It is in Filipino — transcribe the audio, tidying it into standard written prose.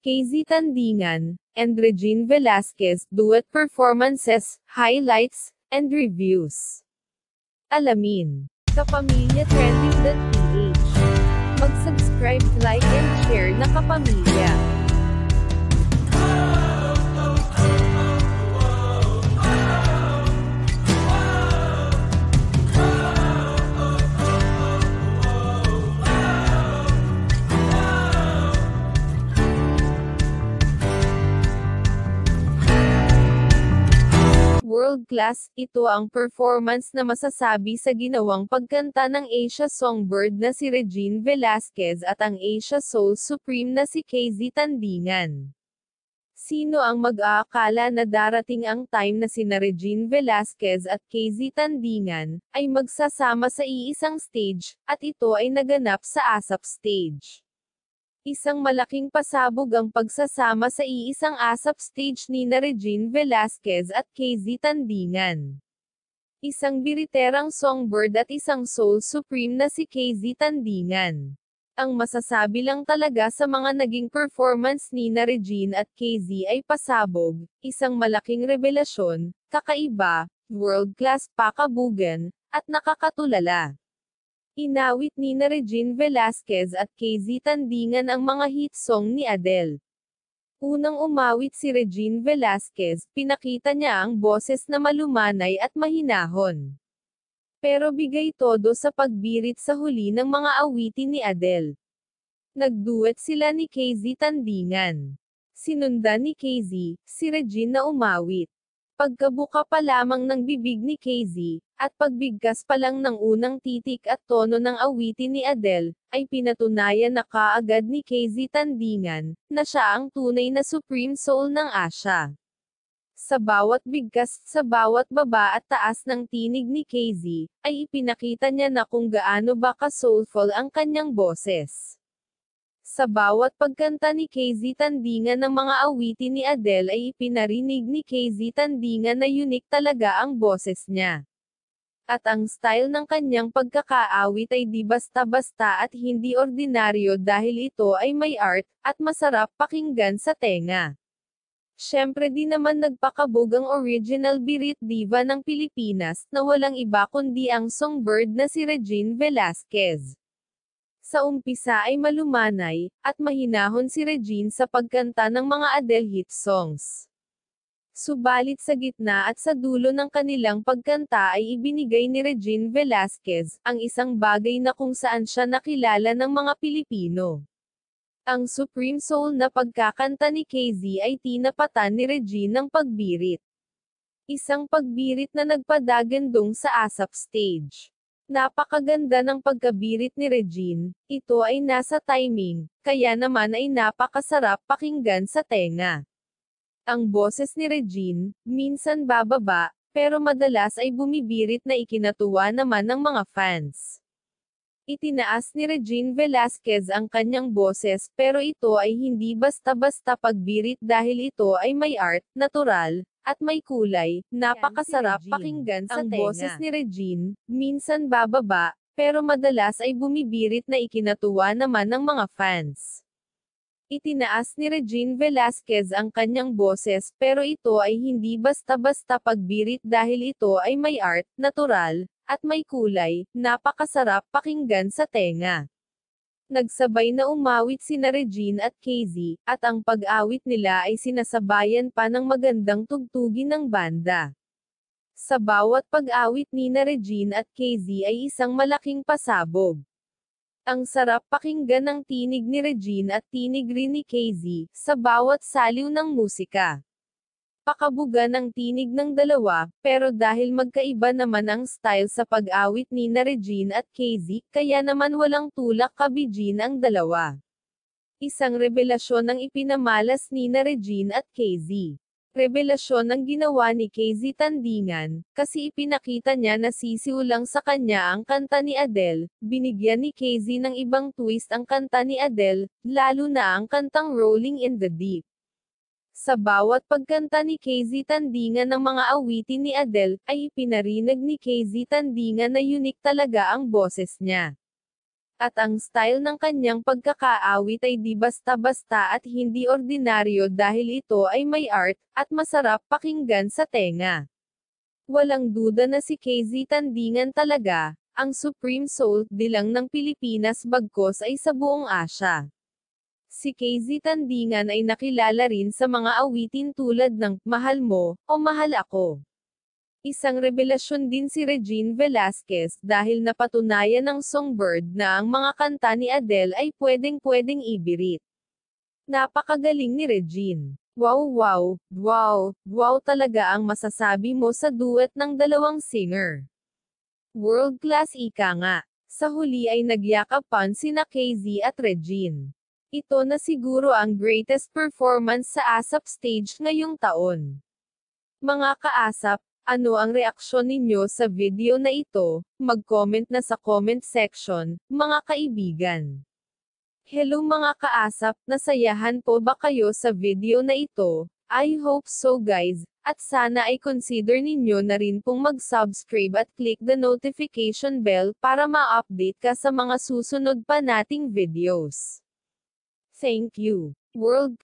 KZ Tandingan, and Regine Velasquez duet performances, highlights, and reviews. Alamin. Kapamilya.trending.ph. Mag-subscribe, like, and share na kapamilya. World class, ito ang performance na masasabi sa ginawang pagkanta ng Asia Songbird na si Regine Velasquez at ang Asia Soul Supreme na si KZ Tandingan. Sino ang mag-aakala na darating ang time na sina Regine Velasquez at KZ Tandingan ay magsasama sa iisang stage, at ito ay naganap sa ASAP Stage. Isang malaking pasabog ang pagsasama sa iisang ASAP stage ni na Regine Velasquez at KZ Tandingan. Isang biriterang songbird at isang soul supreme na si KZ Tandingan. Ang masasabi lang talaga sa mga naging performance ni na Regine at KZ ay pasabog, isang malaking revelasyon, kakaiba, world-class pakabugan, at nakakatulala. Inawit ni na Regine Velasquez at KZ Tandingan ang mga hit song ni Adele. Unang umawit si Regine Velasquez, pinakita niya ang boses na malumanay at mahinahon. Pero bigay todo sa pagbirit sa huli ng mga awitin ni Adele. Nagduet sila ni KZ Tandingan. Sinundan ni KZ, si Regine na umawit. Pagkabuka pa lamang ng bibig ni KZ, at pagbigkas pa lang ng unang titik at tono ng awitin ni Adele, ay pinatunayan na kaagad ni KZ Tandingan, na siya ang tunay na supreme soul ng Asia. Sa bawat bigkas, sa bawat baba at taas ng tinig ni KZ, ay ipinakita niya na kung gaano ba ka-soulful ang kanyang boses. Sa bawat pagkanta ni KZ Tandingan ng mga awitin ni Adele ay ipinarinig ni KZ Tandingan na unique talaga ang boses niya. At ang style ng kanyang pagkakaawit ay di basta-basta at hindi ordinaryo dahil ito ay may art, at masarap pakinggan sa tenga. Syempre di naman nagpakabog ang original birit diva ng Pilipinas, na walang iba kundi ang songbird na si Regine Velasquez. Sa umpisa ay malumanay, at mahinahon si Regine sa pagkanta ng mga Adele hit songs. Subalit sa gitna at sa dulo ng kanilang pagkanta ay ibinigay ni Regine Velasquez, ang isang bagay na kung saan siya nakilala ng mga Pilipino. Ang supreme soul na pagkakanta ni KZ ay tinapatan ni Regine ng pagbirit. Isang pagbirit na nagpadagandong sa ASAP stage. Napakaganda ng pagkabirit ni Regine, ito ay nasa timing, kaya naman ay napakasarap pakinggan sa tenga. Ang boses ni Regine, minsan bababa, pero madalas ay bumibirit na ikinatuwa naman ng mga fans. Itinaas ni Regine Velasquez ang kanyang boses pero ito ay hindi basta-basta pagbirit dahil ito ay may art, natural, at may kulay, napakasarap pakinggan sa tenga. Ang boses ni Regine, minsan bababa, pero madalas ay bumibirit na ikinatuwa naman ng mga fans. Itinaas ni Regine Velasquez ang kanyang boses pero ito ay hindi basta-basta pagbirit dahil ito ay may art, natural, at may kulay, napakasarap pakinggan sa tenga. Nagsabay na umawit sina Regine at KZ, at ang pag-awit nila ay sinasabayan pa ng magandang tugtugin ng banda. Sa bawat pag-awit ni na Regine at KZ ay isang malaking pasabog. Ang sarap pakinggan ng tinig ni Regine at tinig rin ni KZ, sa bawat saliw ng musika. Pakabuga ng tinig ng dalawa, pero dahil magkaiba naman ang style sa pag-awit ni na Regine at KZ, kaya naman walang tulak kabijin ang dalawa. Isang revelasyon ang ipinamalas ni na Regine at KZ. Revelasyon ang ginawa ni KZ Tandingan, kasi ipinakita niya na sisiw lang sa kanya ang kanta ni Adele, binigyan ni KZ ng ibang twist ang kanta ni Adele, lalo na ang kantang Rolling in the Deep. Sa bawat pagkanta ni KZ Tandingan ng mga awitin ni Adele, ay ipinarinig ni KZ Tandingan na unique talaga ang boses niya. At ang style ng kanyang pagkakaawit ay di basta-basta at hindi ordinaryo dahil ito ay may art, at masarap pakinggan sa tenga. Walang duda na si KZ Tandingan talaga, ang Supreme Soul, di lang ng Pilipinas bagkos ay sa buong Asya. Si KZ Tandingan ay nakilala rin sa mga awitin tulad ng "Mahal Mo" o "Mahal Ako". Isang revelasyon din si Regine Velasquez dahil napatunayan ng Songbird na ang mga kanta ni Adele ay pwedeng-pwedeng ibirit. Napakagaling ni Regine. Wow wow, wow, wow talaga ang masasabi mo sa duet ng dalawang singer. World class ika nga. Sa huli ay nagyakapan sina KZ at Regine. Ito na siguro ang greatest performance sa ASAP stage ngayong taon. Mga kaasap, ano ang reaksyon ninyo sa video na ito? Mag-comment na sa comment section, mga kaibigan. Hello mga kaasap, nasayahan po ba kayo sa video na ito? I hope so guys, at sana ay consider ninyo na rin pong mag-subscribe at click the notification bell para ma-update ka sa mga susunod pa nating videos. Thank you. World